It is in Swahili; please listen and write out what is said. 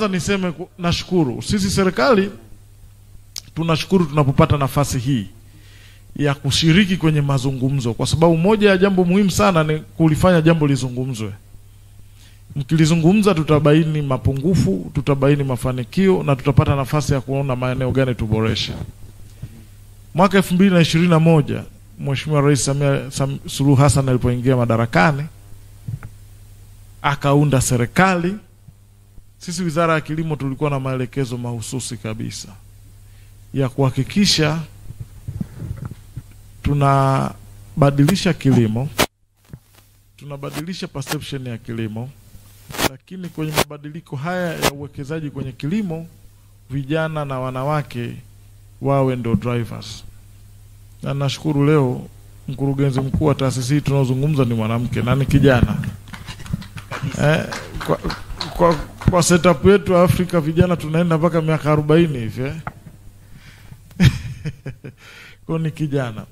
niseme nashukuru. Sisi serikali tunashukuru tunapopata nafasi hii ya kushiriki kwenye mazungumzo, kwa sababu moja ya jambo muhimu sana ni kulifanya jambo lizungumzwe. Mkilizungumza tutabaini mapungufu, tutabaini mafanikio na tutapata nafasi ya kuona maeneo gani tuboreshe. Mwaka 2021 Mheshimiwa Rais Samia Suluhu Hassan alipoingia madarakani akaunda serikali. Sisi Wizara ya Kilimo tulikuwa na maelekezo mahususi kabisa ya kuhakikisha tunabadilisha kilimo, tunabadilisha perception ya kilimo, lakini kwenye mabadiliko haya ya uwekezaji kwenye kilimo, vijana na wanawake wawe ndo drivers. Na nashukuru leo mkurugenzi mkuu wa taasisi tunazungumza ni mwanamke na ni kijana. Kwa setup yetu Afrika vijana tunaenda mpaka miaka 40 hivi. Kwa ni kijana.